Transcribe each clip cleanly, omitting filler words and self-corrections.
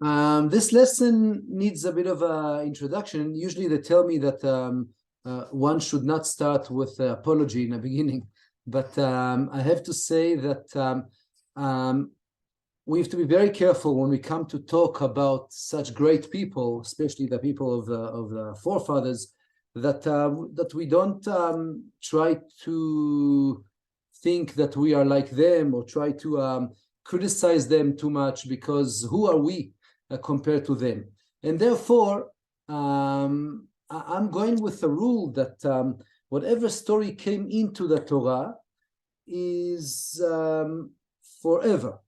This lesson needs a bit of an introduction. Usually they tell me that one should not start with apology in the beginning, but I have to say that we have to be very careful when we come to talk about such great people, especially the people of the forefathers, that we don't try to think that we are like them or try to criticize them too much, because who are we compared to them? And therefore, I'm going with the rule that whatever story came into the Torah is forever.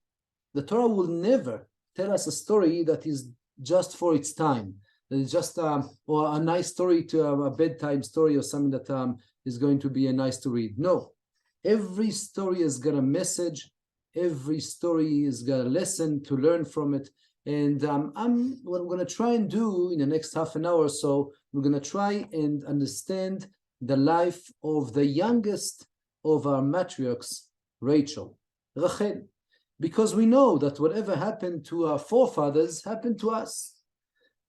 The Torah will never tell us a story that is just for its time. That is just or a nice story to a bedtime story or something that is going to be nice to read. No, every story has got a message. Every story has got a lesson to learn from it. And what I'm going to try and do in the next half an hour or so, we're going to try and understand the life of the youngest of our matriarchs, Rachel, Rachel. Because we know that whatever happened to our forefathers happened to us.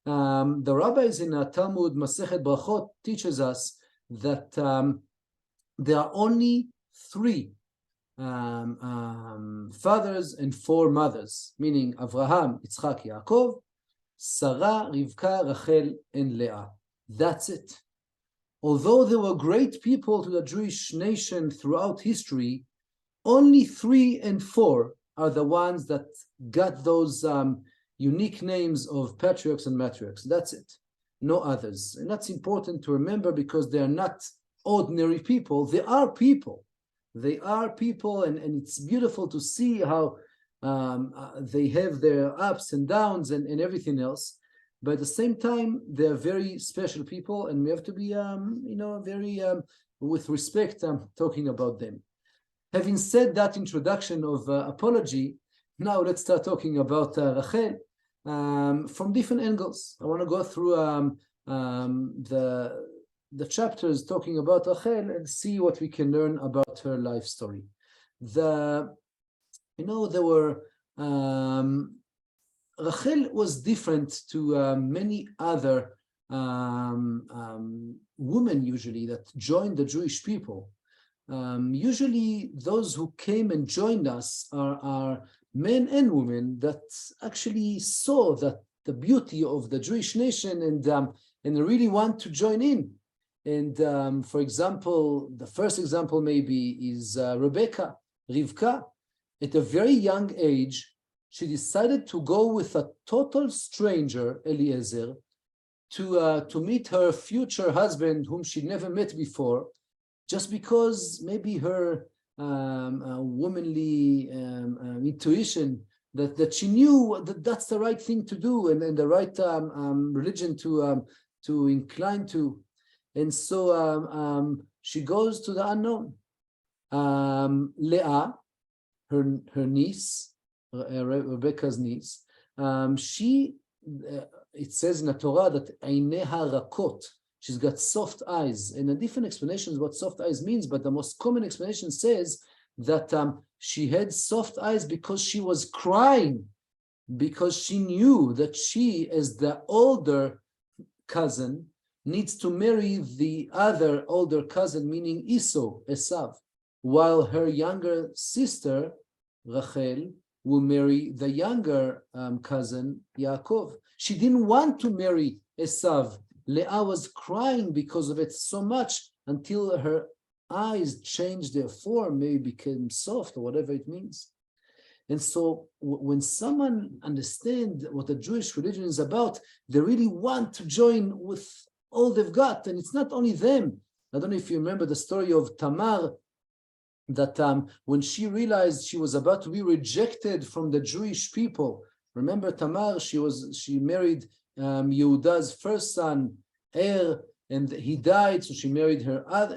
The rabbis in Talmud Masechet Brachot teaches us that there are only 3 fathers and 4 mothers, meaning Avraham, Yitzchak, Yaakov, Sarah, Rivka, Rachel, and Leah. That's it. Although there were great people to the Jewish nation throughout history, only 3 and 4 are the ones that got those unique names of patriarchs and matriarchs. That's it. No others. And that's important to remember, because they are not ordinary people. They are people. They are people, and it's beautiful to see how they have their ups and downs and everything else. But at the same time, they're very special people, and we have to be, very with respect talking about them. Having said that introduction of apology, now let's start talking about Rachel from different angles. I want to go through the chapters talking about Rachel and see what we can learn about her life story. There were Rachel was different to many other women usually that joined the Jewish people. Usually those who came and joined us are men and women that actually saw that the beauty of the Jewish nation and really want to join in. And for example, the first example maybe is Rebecca, Rivka. At a very young age, she decided to go with a total stranger, Eliezer, to meet her future husband, whom she never met before, just because maybe her womanly intuition that she knew that that's the right thing to do and the right religion to incline to. And so she goes to the unknown. Leah, her niece, Rebecca's niece, it says in the Torah that Eineha Rakot, she's got soft eyes, and a different explanation is what soft eyes means, but the most common explanation says that she had soft eyes because she was crying, because she knew that she, as the older cousin, needs to marry the other older cousin, meaning Esau, while her younger sister, Rachel, will marry the younger cousin, Yaakov. She didn't want to marry Esau. Leah was crying because of it so much until her eyes changed their form, maybe became soft or whatever it means. And so when someone understands what the Jewish religion is about, they really want to join with all they've got. And it's not only them. I don't know if you remember the story of Tamar, that when she realized she was about to be rejected from the Jewish people. Remember Tamar, she married Yehuda's first son, and he died, so she married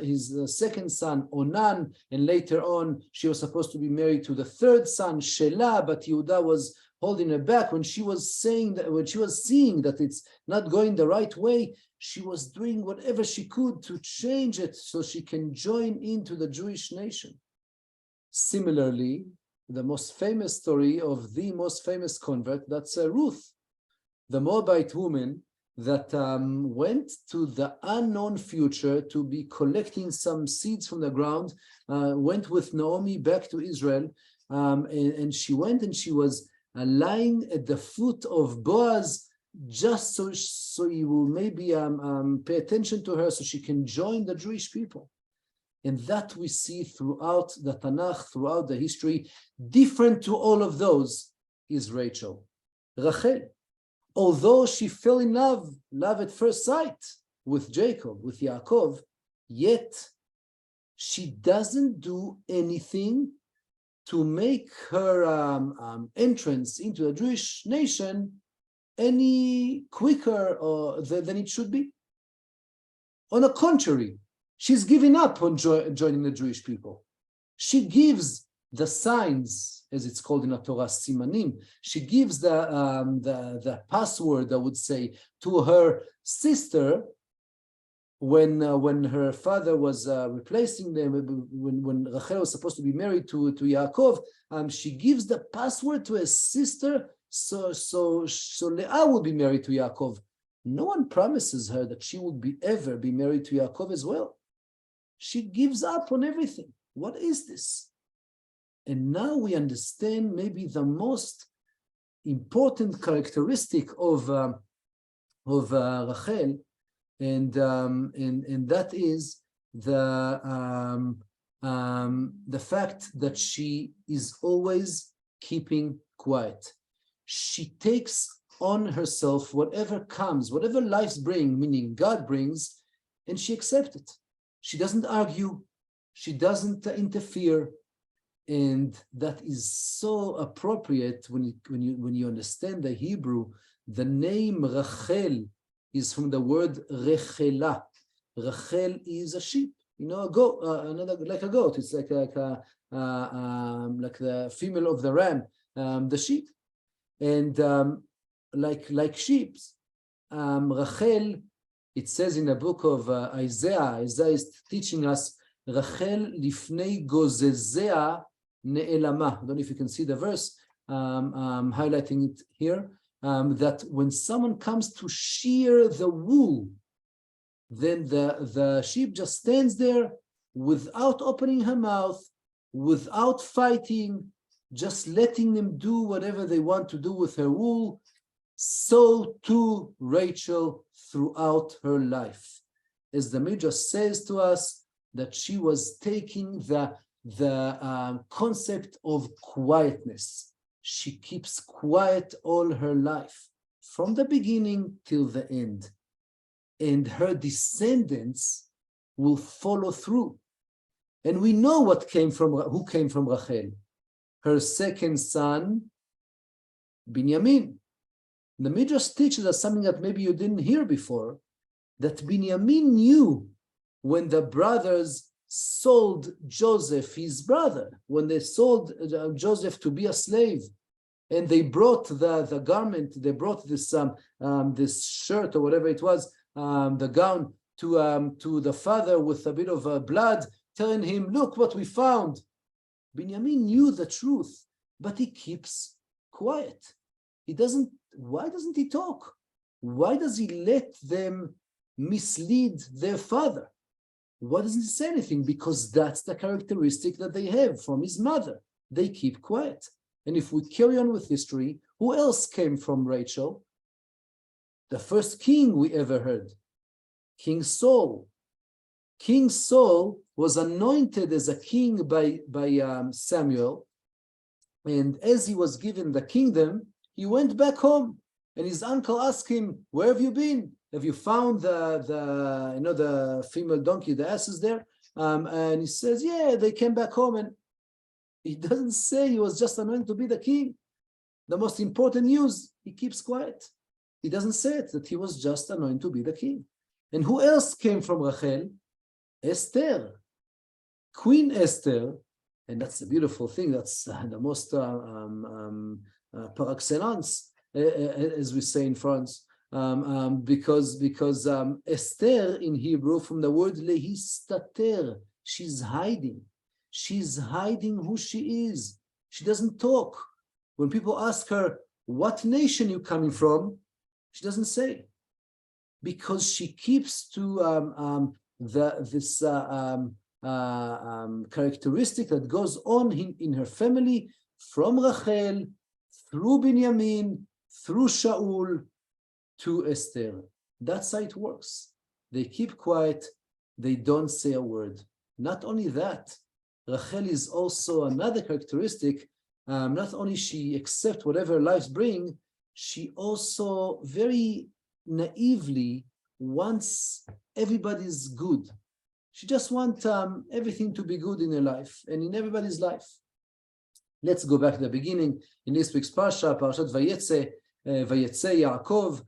his second son, Onan, and later on she was supposed to be married to the third son, Shelah, but Yehuda was holding her back. When she was seeing that it's not going the right way, she was doing whatever she could to change it so she can join into the Jewish nation. Similarly, the most famous story of the most famous convert, that's Ruth. the Moabite woman that went to the unknown future to be collecting some seeds from the ground, went with Naomi back to Israel, and she went and she was lying at the foot of Boaz, just so he will maybe pay attention to her so she can join the Jewish people. And that we see throughout the Tanakh, throughout the history. Different to all of those is Rachel. Rachel, although she fell in love at first sight with Jacob, with Yaakov, yet she doesn't do anything to make her entrance into the Jewish nation any quicker than it should be. On the contrary, she's giving up on joining the Jewish people. She gives the signs, as it's called in the Torah, simanim. She gives the password, I would say, to her sister when her father was replacing them. When Rachel was supposed to be married to Yaakov, she gives the password to her sister, so Leah will be married to Yaakov. No one promises her that she would ever be married to Yaakov as well. She gives up on everything. What is this? And now we understand maybe the most important characteristic of Rachel, and that is the fact that she is always keeping quiet. She takes on herself whatever comes, whatever life's bring, meaning God brings, and she accepts it. She doesn't argue. She doesn't interfere. And that is so appropriate when you understand the Hebrew. The name Rachel is from the word Rechela. Rachel is a sheep, a goat, like a goat. It's like the female of the ram, the sheep, and like sheep. Rachel, it says in the book of Isaiah is teaching us Rachel lifnei gozezea ne'elama. I don't know if you can see the verse, highlighting it here, that when someone comes to shear the wool, then the sheep just stands there without opening her mouth, without fighting, just letting them do whatever they want to do with her wool. So too Rachel throughout her life. As the Midrash says to us, that she was taking the concept of quietness. She keeps quiet all her life, from the beginning till the end. And her descendants will follow through. And we know who came from Rachel. Her second son, Binyamin. The Midrash teaches us something that maybe you didn't hear before, that Binyamin knew when the brothers sold Joseph, his brother, when they sold Joseph to be a slave, and they brought the garment, they brought this shirt or whatever it was, the gown to the father with a bit of blood, telling him, look what we found. Binyamin knew the truth, but he keeps quiet. Why doesn't he talk? Why does he let them mislead their father? Why doesn't he say anything? Because that's the characteristic that they have from his mother. They keep quiet. And if we carry on with history, who else came from Rachel? The first king we ever heard, King Saul. King Saul was anointed as a king by Samuel. And as he was given the kingdom, he went back home. And his uncle asked him, where have you been? Have you found the female donkey, the asses there? And he says, yeah, they came back home. And he doesn't say he was just anointed to be the king. The most important news, he keeps quiet. He doesn't say it, that he was just anointed to be the king. And who else came from Rachel? Esther. Queen Esther. And that's the beautiful thing. That's the most par excellence, as we say in France. Because Esther in Hebrew, from the word lehistater, she's hiding. She's hiding who she is. She doesn't talk. When people ask her, what nation you coming from? She doesn't say, because she keeps to this characteristic that goes on in her family from Rachel through Binyamin, through Shaul to Esther. That's how it works. They keep quiet, they don't say a word. Not only that, Rachel is also another characteristic. Not only she accepts whatever lives bring, she also very naively wants everybody's good. She just wants everything to be good in her life and in everybody's life. Let's go back to the beginning. In this week's Parsha, Parashat Veyetzeh, Yaakov,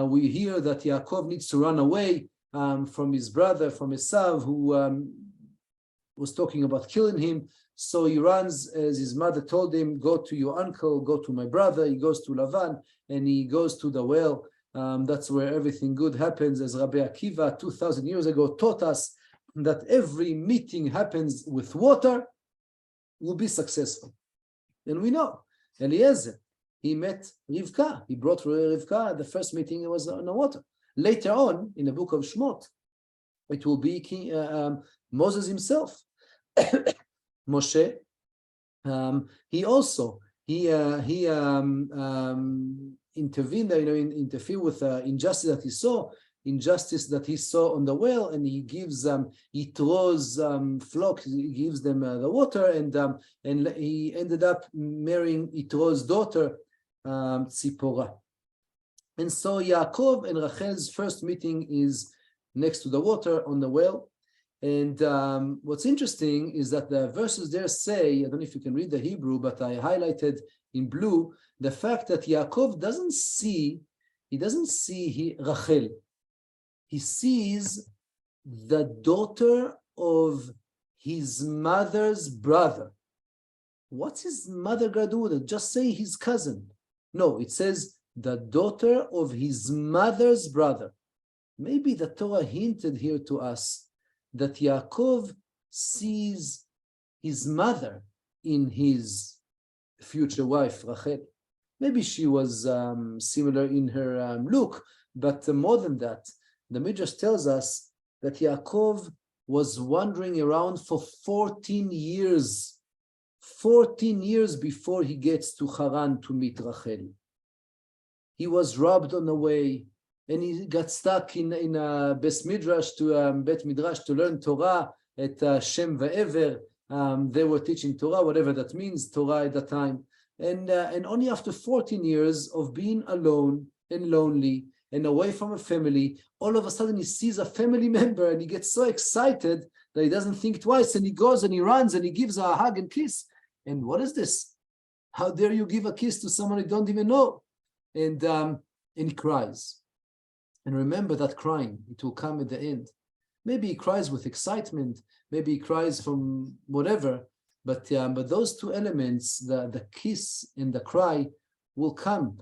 we hear that Yaakov needs to run away from his brother, from Esav, who was talking about killing him. So he runs, as his mother told him, go to your uncle, go to my brother. He goes to Lavan, and he goes to the well. That's where everything good happens, as Rabbi Akiva 2,000 years ago taught us that every meeting happens with water will be successful. And we know, Eliezer, he met Rivka. He brought Rivka. The first meeting was on the water. Later on, in the book of Shmot, it will be Moses himself. Moshe, he also intervened, interfere with injustice that he saw on the well, and he gives Yitro's flock, he gives them the water, and he ended up marrying Yitro's daughter, Tzipporah. And so Yaakov and Rachel's first meeting is next to the water on the well. And what's interesting is that the verses there say, I don't know if you can read the Hebrew, but I highlighted in blue the fact that Yaakov doesn't see Rachel. He sees the daughter of his mother's brother. What's his mother got to do with it? Just say his cousin. No, it says the daughter of his mother's brother. Maybe the Torah hinted here to us that Yaakov sees his mother in his future wife, Rachel. Maybe she was similar in her look, but more than that, the Midrash tells us that Yaakov was wandering around for 14 years before he gets to Haran to meet Rachel. He was robbed on the way, and he got stuck in a Bet Midrash to learn Torah at Shem Veyetzeh. They were teaching Torah, whatever that means, Torah at that time. And only after 14 years of being alone and lonely and away from a family, all of a sudden he sees a family member and he gets so excited that he doesn't think twice, and he goes and he runs and he gives her a hug and kiss. And what is this? How dare you give a kiss to someone you don't even know? And he cries. And remember that crying, it will come at the end. Maybe he cries with excitement, maybe he cries from whatever, but those two elements, the kiss and the cry, will come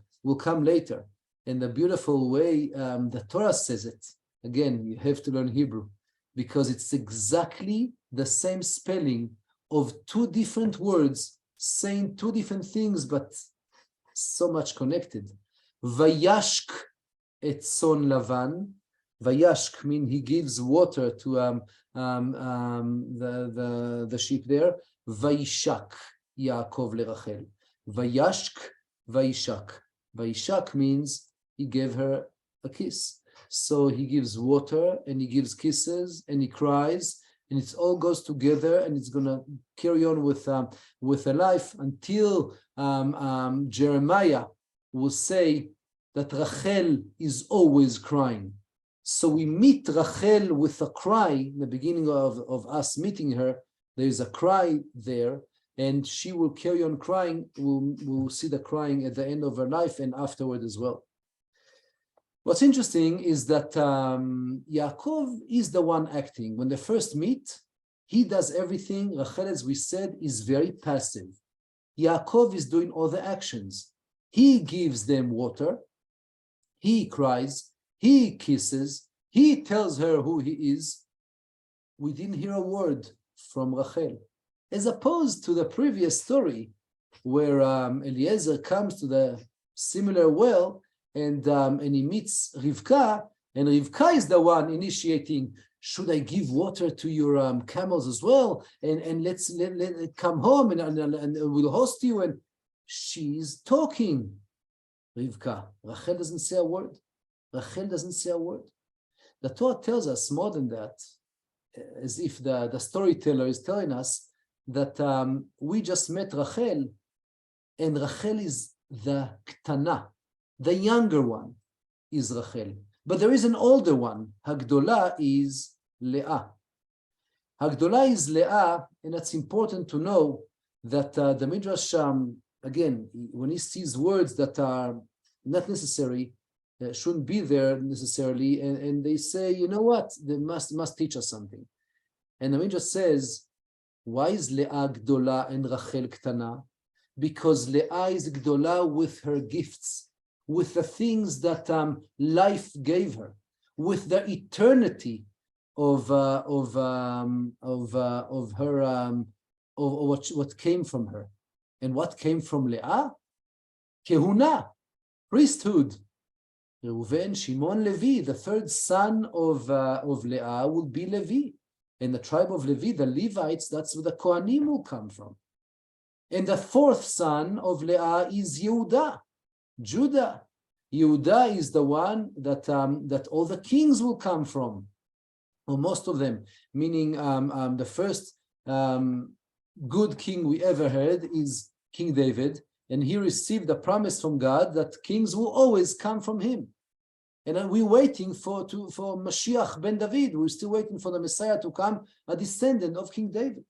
later. And the beautiful way the Torah says it, again, you have to learn Hebrew, because it's exactly the same spelling of two different words saying two different things, but so much connected. Vayashk etzon lavan. Vayashk means he gives water to the sheep there. Vayishak Yaakov lerachel. Vayashk, vayishak. Vayishak means he gave her a kiss. So he gives water and he gives kisses and he cries, and it all goes together, and it's going to carry on with a life until Jeremiah will say that Rachel is always crying. So we meet Rachel with a cry in the beginning of us meeting her. There is a cry there, and she will carry on crying. We'll see the crying at the end of her life and afterward as well. What's interesting is that Yaakov is the one acting. When they first meet, he does everything. Rachel, as we said, is very passive. Yaakov is doing all the actions. He gives them water. He cries. He kisses. He tells her who he is. We didn't hear a word from Rachel, as opposed to the previous story where Eliezer comes to the similar well, and he meets Rivka, and Rivka is the one initiating, should I give water to your camels as well? And let come home and we'll host you. And she's talking. Rivka. Rachel doesn't say a word. Rachel doesn't say a word. The Torah tells us more than that, as if the storyteller is telling us that we just met Rachel, and Rachel is the ktana, the younger one is Rachel. But there is an older one. Hagdola is Leah. Hagdola is Leah, and it's important to know that the Midrash, again, when he sees words that are not necessary, shouldn't be there necessarily, and they say, you know what, they must teach us something. And the Midrash says, why is Leah Gdola and Rachel Ktana? Because Leah is Gdola with her gifts, with the things that life gave her, with the eternity of her what came from her. And what came from Leah? Kehuna, priesthood. Reuven, Shimon, Levi, the third son of Leah will be Levi. In the tribe of Levi, the Levites, that's where the Kohanim will come from. And the fourth son of Leah is Yehuda, Judah. Yehuda is the one that all the kings will come from, or most of them, meaning the first good king we ever heard is King David, and he received the promise from God that kings will always come from him. And then we're waiting for Mashiach ben David. We're still waiting for the Messiah to come, a descendant of King David.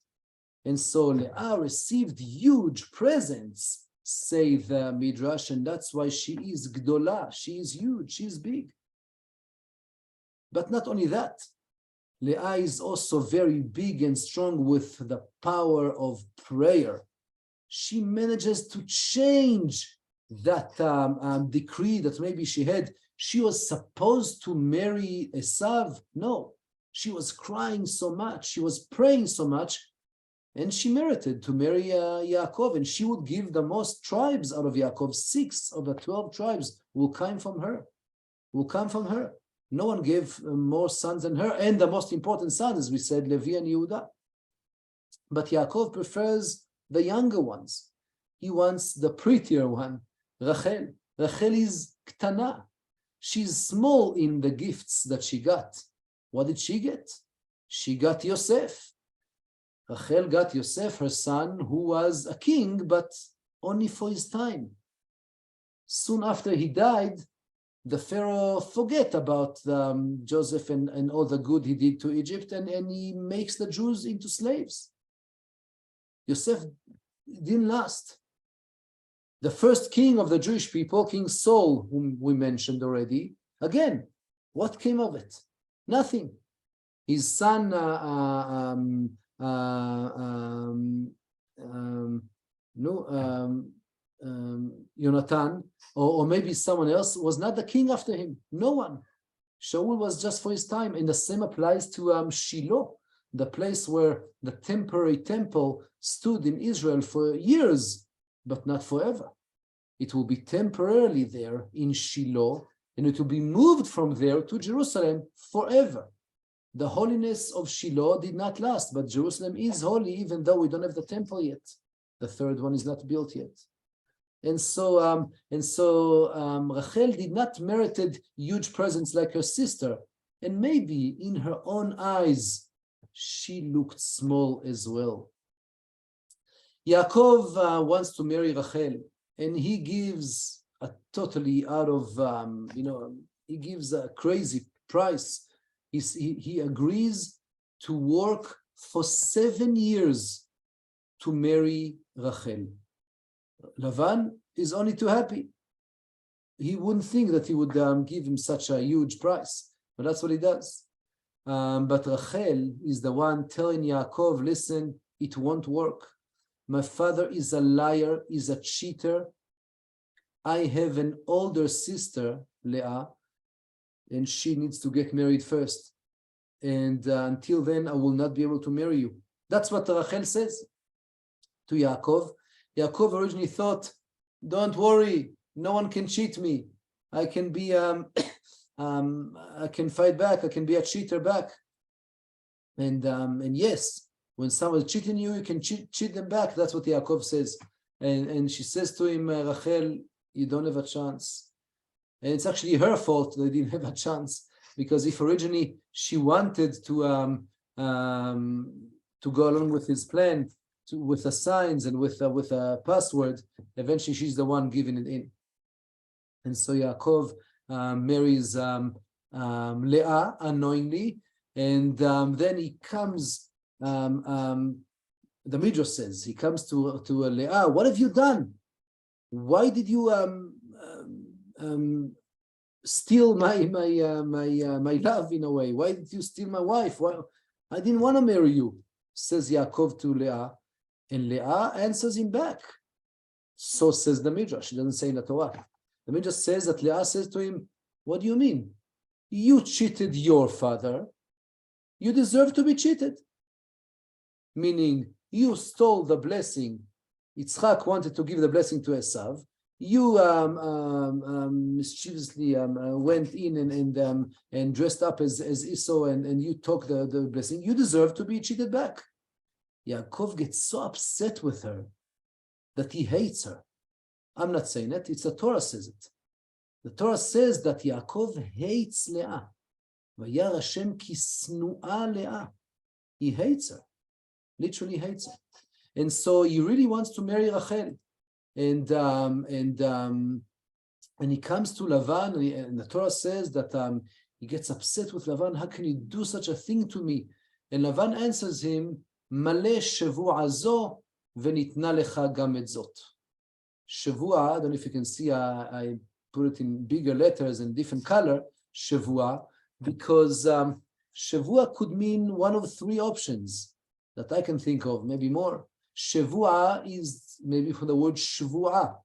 And so Leah received huge presents, say the Midrash, and that's why she is Gdola. She is huge, she is big. But not only that, Leah is also very big and strong with the power of prayer. She manages to change that decree that maybe she had. She was supposed to marry Esav. No, she was crying so much. She was praying so much, and she merited to marry Yaakov, and she would give the most tribes out of Yaakov. 6 of the 12 tribes will come from her. No one gave more sons than her, and the most important son, as we said, Levi and Yehuda. But Yaakov prefers the younger ones. He wants the prettier one, Rachel. Rachel is ktana. She's small in the gifts that she got. What did she get? She got Yosef. Rachel got Yosef, her son, who was a king, but only for his time. Soon after he died, the Pharaoh forget about Joseph and all the good he did to Egypt, and he makes the Jews into slaves. Yosef didn't last. The first king of the Jewish people, King Saul, whom we mentioned already, again, what came of it? Nothing. His son, Jonathan, or maybe someone else, was not the king after him. No one. Shaul was just for his time. And the same applies to Shiloh, the place where the temporary temple stood in Israel for years, but not forever. It will be temporarily there in Shiloh, and it will be moved from there to Jerusalem forever. The holiness of Shiloh did not last, but Jerusalem is holy, even though we don't have the temple yet. The third one is not built yet. And so Rachel did not merited huge presents like her sister, and maybe in her own eyes, she looked small as well. Yaakov wants to marry Rachel, and he gives a totally out of, he gives a crazy price. He agrees to work for 7 years to marry Rachel. Lavan is only too happy. He wouldn't think that he would give him such a huge price, but that's what he does. But Rachel is the one telling Yaakov, listen, it won't work. My father is a liar, is a cheater. I have an older sister, Leah, and she needs to get married first. And until then, I will not be able to marry you. That's what Rachel says to Yaakov. Yaakov originally thought, don't worry, no one can cheat me. I can be I can fight back. I can be a cheater back. And yes, when someone's cheating you, you can cheat them back. That's what Yaakov says. And she says to him, Rachel, you don't have a chance. And it's actually her fault they didn't have a chance, because if originally she wanted to go along with his plan, with the signs and with a password, eventually she's the one giving it in. And so Yaakov marries Leah unknowingly, and then he comes. The Midrash says he comes to Leah. What have you done? Why did you steal my love in a way? Why did you steal my wife? Why? I didn't want to marry you, says Yaakov to Leah, and Leah answers him back. So says the Midrash. She doesn't say in the Torah. The Midrash says that Leah says to him, what do you mean? You cheated your father. You deserve to be cheated. Meaning, you stole the blessing. Yitzchak wanted to give the blessing to Esav. You mischievously went in and dressed up as Esau, and you took the blessing. You deserve to be cheated back. Yaakov gets so upset with her that he hates her. I'm not saying it. It's the Torah says it. The Torah says that Yaakov hates Leah. Vayar Hashem ki snu'a Leah. He hates her. Literally hates her. And so he really wants to marry Rachel. And he comes to Lavan, and the Torah says that he gets upset with Lavan. How can you do such a thing to me? And Lavan answers him, Maleh shavua zo v'nitna lecha gam et zot. Shavua, I don't know if you can see, I put it in bigger letters and different color, Shavua, because Shavua could mean one of three options that I can think of, maybe more. Shavua is maybe from the word Shvuah.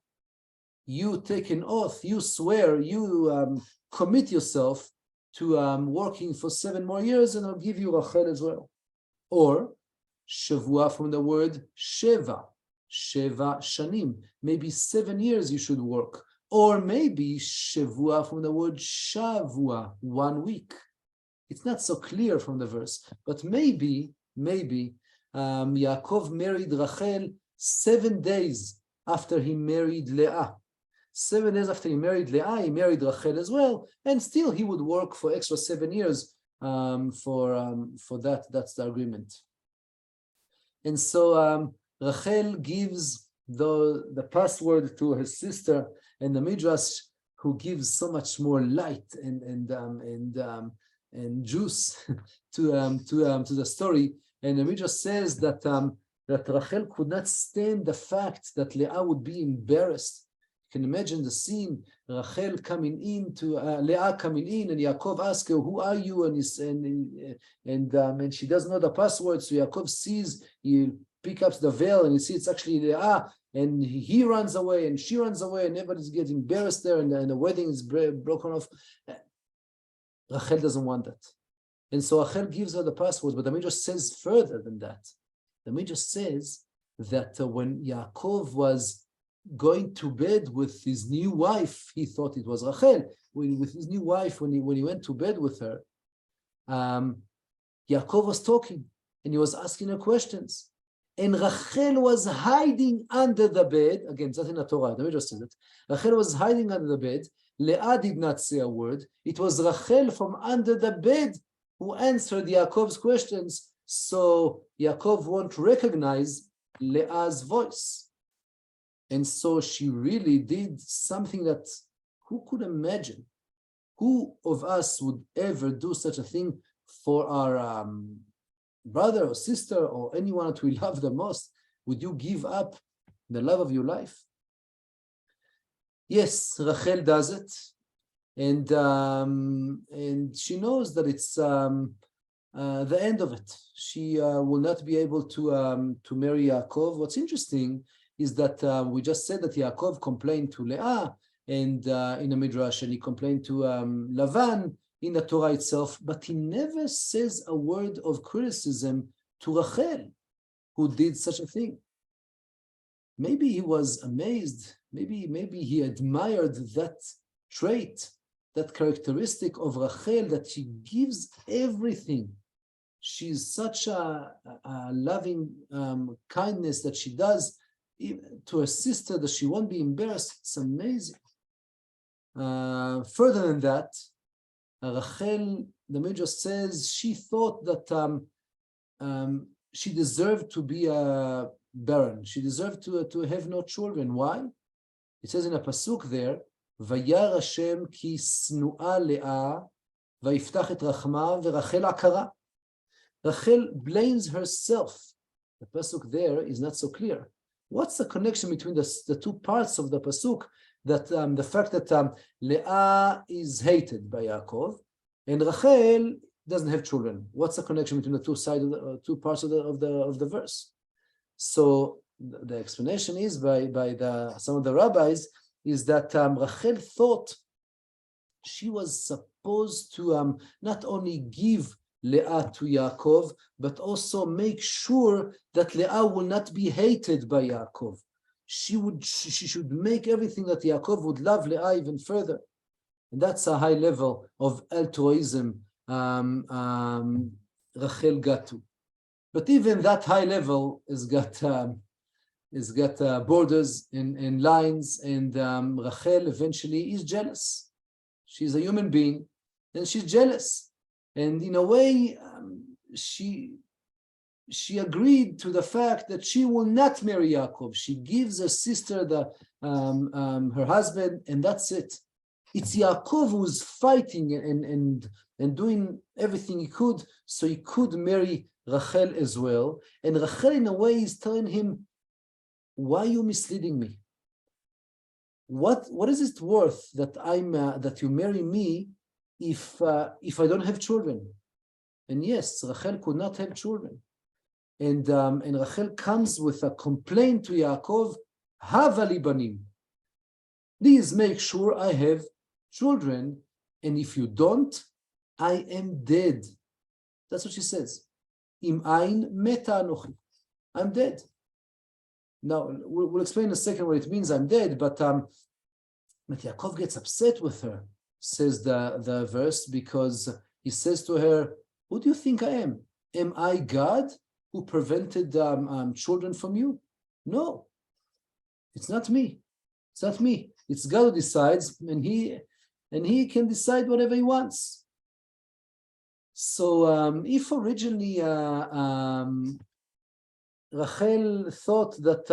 You take an oath, you swear, you commit yourself to working for 7 more years, and I'll give you Rachel as well. Or Shavua from the word Sheva, Sheva Shanim. Maybe 7 years you should work. Or maybe Shavua from the word Shavua, 1 week. It's not so clear from the verse, but maybe Yaakov married Rachel 7 days after he married Leah. 7 days after he married Leah, he married Rachel as well, and still he would work for extra 7 years for that. That's the agreement. And so Rachel gives the password to her sister, and the Midrash, who gives so much more light and juice to the story. And the Midrash says that Rachel could not stand the fact that Leah would be embarrassed. You can imagine the scene: Rachel coming in to Leah coming in, and Yaakov asks her, "Who are you?" And she doesn't know the password. So Yaakov sees, he picks up the veil, and he sees it's actually Leah, and he runs away, and she runs away, and everybody's getting embarrassed there, and the wedding is broken off. Rachel doesn't want that. And so Rachel gives her the password, but the Midrash says further than that. The Midrash says that when Yaakov was going to bed with his new wife, he thought it was Rachel. With his new wife, when he went to bed with her, Yaakov was talking, and he was asking her questions. And Rachel was hiding under the bed. Again, that's in the Torah. The Midrash says it. Rachel was hiding under the bed. Leah did not say a word. It was Rachel from under the bed who answered Yaakov's questions, so Yaakov won't recognize Leah's voice. And so she really did something that who could imagine? Who of us would ever do such a thing for our brother or sister or anyone that we love the most? Would you give up the love of your life? Yes, Rachel does it. And she knows that it's the end of it. She will not be able to marry Yaakov. What's interesting is that we just said that Yaakov complained to Leah and in the Midrash, and he complained to Lavan in the Torah itself, but he never says a word of criticism to Rachel, who did such a thing. Maybe he was amazed. Maybe he admired that trait, that characteristic of Rachel, that she gives everything. She's such a loving kindness that she does to her sister, that she won't be embarrassed. It's amazing. Further than that, Rachel, the Midrash says, she thought that she deserved to be barren. She deserved to have no children. Why? It says in a pasuk there, Vayar Hashem ki snua le'a vayiftach et rachma veRachel akara. Rachel blames herself. The pasuk there is not so clear. What's the connection between the two parts of the pasuk? That the fact that Leah is hated by Yaakov and Rachel doesn't have children. What's the connection between the two sides of the two parts of the verse? So the explanation is by some of the rabbis is that Rachel thought she was supposed to not only give Leah to Yaakov, but also make sure that Leah will not be hated by Yaakov. She should make everything that Yaakov would love Leah even further. And that's a high level of altruism Rachel got to. But even that high level has got borders and lines, and Rachel eventually is jealous. She's a human being, and she's jealous. And in a way, she agreed to the fact that she will not marry Yaakov. She gives her sister her husband, and that's it. It's Yaakov who's fighting and doing everything he could so he could marry Rachel as well. And Rachel, in a way, is telling him, "Why are you misleading me? What is it worth that that you marry me if I don't have children?" And yes, Rachel could not have children. And Rachel comes with a complaint to Yaakov, Hava li banim. Please make sure I have children, and if you don't, I am dead. That's what she says. Im ein meta anochi. I'm dead. Now, we'll explain in a second what it means, I'm dead, but Yaakov gets upset with her, says the verse, because he says to her, who do you think I am? Am I God who prevented children from you? No, it's not me. It's not me. It's God who decides, and he can decide whatever he wants. So if originally Rachel thought that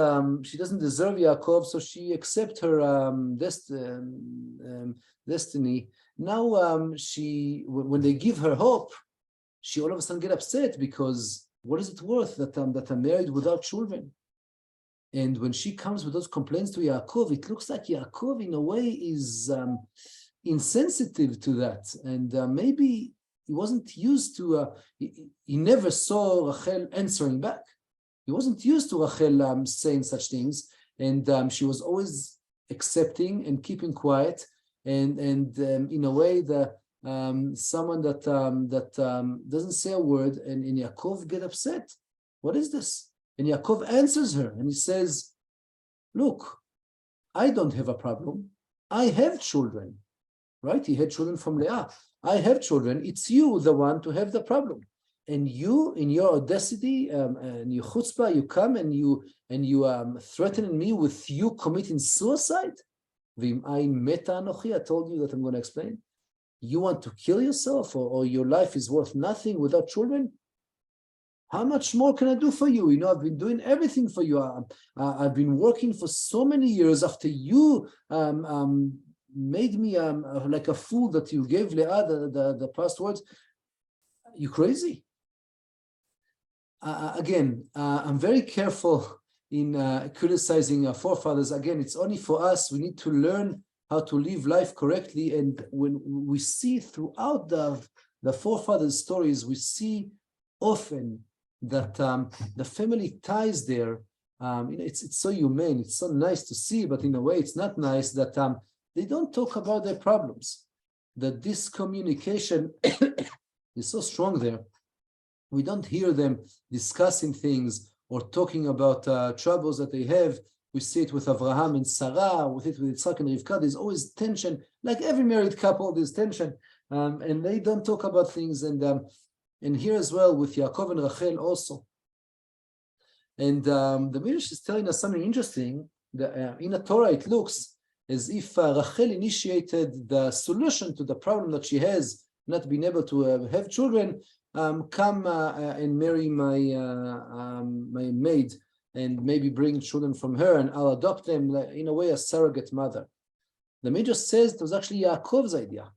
she doesn't deserve Yaakov, so she accepts her destiny. Now when they give her hope, she all of a sudden get upset because what is it worth that I'm married without children? And when she comes with those complaints to Yaakov, it looks like Yaakov in a way is insensitive to that, and maybe he wasn't used to. He never saw Rachel answering back. He wasn't used to Rachel saying such things, and she was always accepting and keeping quiet, and in a way someone that doesn't say a word, and Yaakov get upset. What is this? And Yaakov answers her, and he says, "Look, I don't have a problem. I have children." Right? He had children from Leah. I have children. It's you, the one, to have the problem. And you, in your audacity and your chutzpah, you come and you threaten me with you committing suicide. V'im ein meta anochi. I told you that I'm going to explain. You want to kill yourself, or your life is worth nothing without children? How much more can I do for you? You know, I've been doing everything for you. I've been working for so many years after you made me like a fool that you gave Leah the past words. You crazy? Again, I'm very careful in criticizing our forefathers. Again, it's only for us. We need to learn how to live life correctly. And when we see throughout the forefathers' stories, we see often that the family ties there. It's so humane. It's so nice to see, but in a way, it's not nice that they don't talk about their problems. That this communication is so strong there. We don't hear them discussing things or talking about troubles that they have. We see it with Avraham and Sarah, with Yitzhak and Rivka. There's always tension. Like every married couple, there's tension. And they don't talk about things. And here as well with Yaakov and Rachel also. And the Midrash is telling us something interesting. In the Torah, it looks as if Rachel initiated the solution to the problem that she has, not being able to have children. Come and marry my maid, and maybe bring children from her, and I'll adopt them, in a way, a surrogate mother. The Midrash says it was actually Yaakov's idea.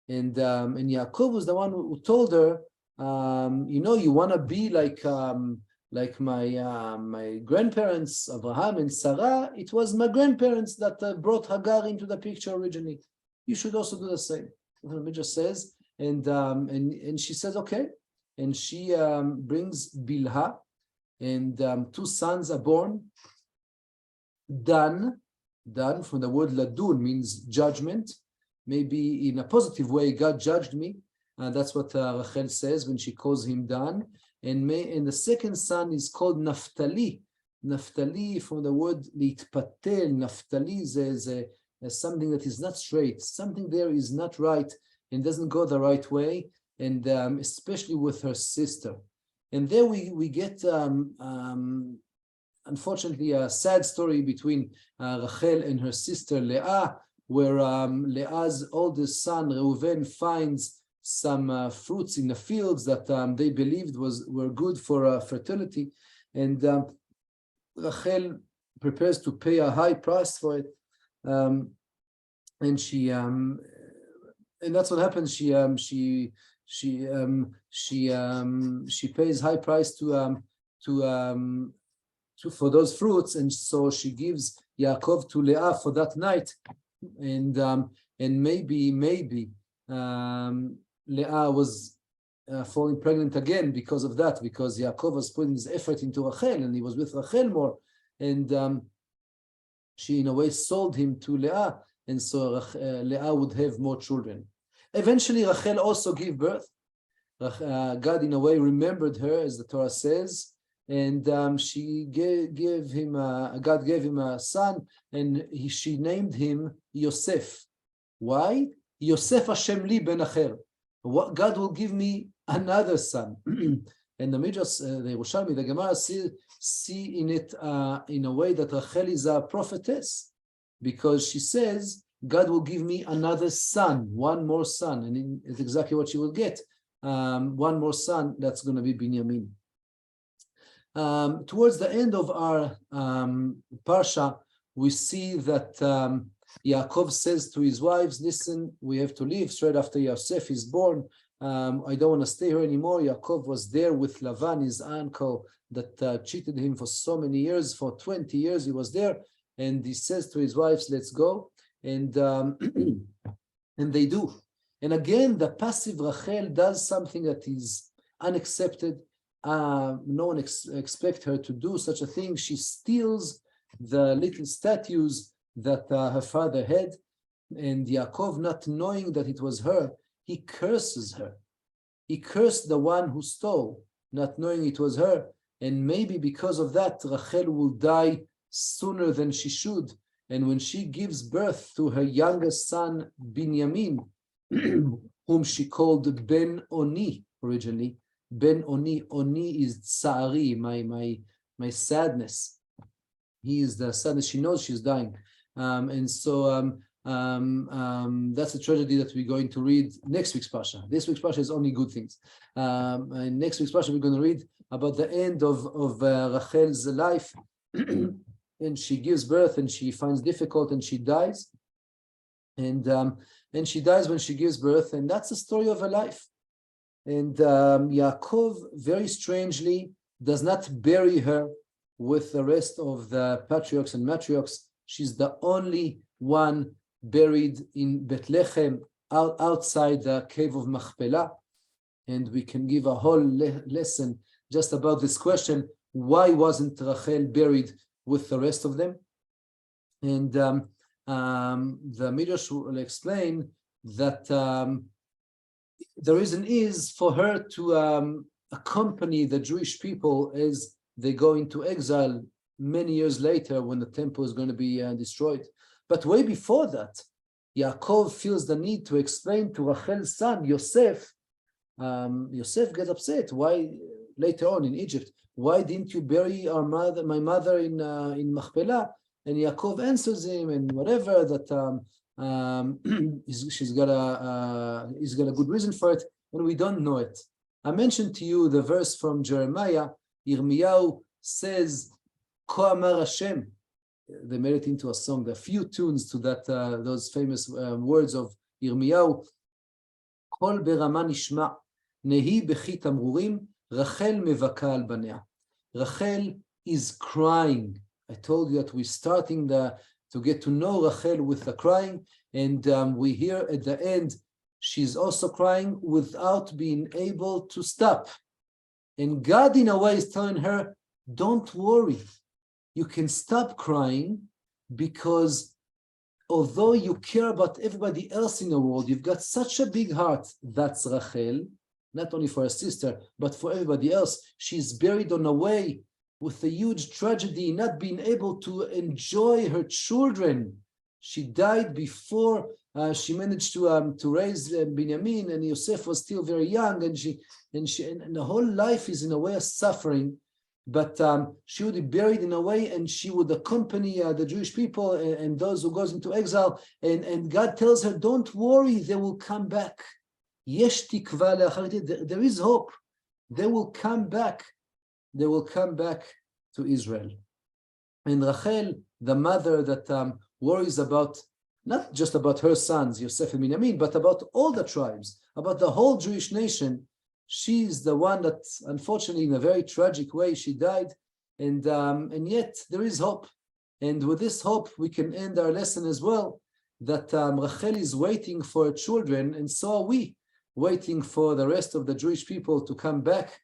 And Yaakov was the one who told her, you want to be like my grandparents, Abraham and Sarah. It was my grandparents that brought Hagar into the picture originally. You should also do the same. The Midrash says, and she says, okay. And she brings Bilhah, and 2 sons are born. Dan from the word ladun means judgment. Maybe in a positive way, God judged me. That's what Rachel says when she calls him Dan. And the second son is called Naphtali. Naphtali from the word litpatel. Naphtali is something that is not straight. Something there is not right and doesn't go the right way. And especially with her sister. And there we get, unfortunately, a sad story between Rachel and her sister Leah, where Leah's oldest son, Reuven, finds some fruits in the fields that they believed were good for fertility. And Rachel prepares to pay a high price for it. And that's what happens. She pays high price to for those fruits, and so she gives Yaakov to Leah for that night, and maybe Leah was falling pregnant again because of that, because Yaakov was putting his effort into Rachel, and he was with Rachel more, and she in a way sold him to Leah, and so Leah would have more children. Eventually, Rachel also gave birth. God, in a way, remembered her, as the Torah says, and God gave him a son, and she named him Yosef. Why? Yosef Hashem li ben acher. God will give me another son. And the Midrash, the Yerushalmi, the Gemara see in it in a way that Rachel is a prophetess, because she says, God will give me another son, one more son, and it's exactly what she will get. One more son, that's going to be Binyamin. Towards the end of our parsha, we see that Yaakov says to his wives, listen, we have to leave straight after Yosef is born. I don't want to stay here anymore. Yaakov was there with Lavan, his uncle, that cheated him for so many years. For 20 years he was there, and he says to his wives, let's go. And they do. And again, the passive Rachel does something that is unaccepted. No one expects her to do such a thing. She steals the little statues that her father had, and Yaakov, not knowing that it was her, he curses her. He cursed the one who stole, not knowing it was her, and maybe because of that, Rachel will die sooner than she should. And when she gives birth to her youngest son, Binyamin, whom she called Ben Oni originally, Ben Oni, Oni is Tsari, my sadness. He is the sadness. She knows she's dying. And so that's a tragedy that we're going to read next week's Parsha. This week's Parsha is only good things. And next week's Parsha, we're going to read about the end of Rachel's life. And she gives birth, and she finds difficult, and she dies. And she dies when she gives birth, and that's the story of her life. And Yaakov, very strangely, does not bury her with the rest of the patriarchs and matriarchs. She's the only one buried in Bethlehem, outside the cave of Machpelah. And we can give a whole lesson just about this question: why wasn't Rachel buried with the rest of them? And the Midrash will explain that the reason is for her to accompany the Jewish people as they go into exile many years later when the temple is going to be destroyed. But way before that, Yaakov feels the need to explain to Rachel's son, Yosef. Yosef gets upset. Why, later on in Egypt, why didn't you bury my mother in Machpelah? And Yaakov answers him and whatever, that he's got a good reason for it, and we don't know it. I mentioned to you the verse from Jeremiah. Yirmiyahu says, Ko Amar Hashem. They made it into a song. There are few tunes to that, those famous words of Yirmiyahu. Kol berama nishma, nehi bechi tamrurim, Rachel mevaka al banea. Rachel is crying. I told you that we're starting to get to know Rachel with the crying, and we hear at the end, she's also crying without being able to stop. And God, in a way, is telling her, don't worry. You can stop crying, because although you care about everybody else in the world, you've got such a big heart. That's Rachel, not only for her sister, but for everybody else. She's buried on a way with a huge tragedy, not being able to enjoy her children. She died before she managed to raise Binyamin, and Yosef was still very young, and the whole life is in a way of suffering. But she would be buried in a way, and she would accompany the Jewish people and those who goes into exile. And God tells her, don't worry, they will come back. Yesh tikva le'achar, there is hope. They will come back. They will come back to Israel. And Rachel, the mother that worries about, not just about her sons, Yosef and Binyamin, but about all the tribes, about the whole Jewish nation. She's the one that, unfortunately, in a very tragic way, she died. And yet there is hope. And with this hope, we can end our lesson as well, that Rachel is waiting for her children, and so are we, waiting for the rest of the Jewish people to come back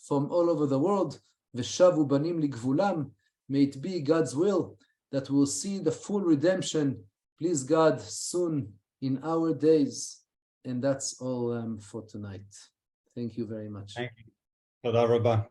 from all over the world. V'shavu banim ligvulam. May it be God's will that we'll see the full redemption, please God, soon in our days. And that's all for tonight. Thank you very much. Thank you. Toda rabba.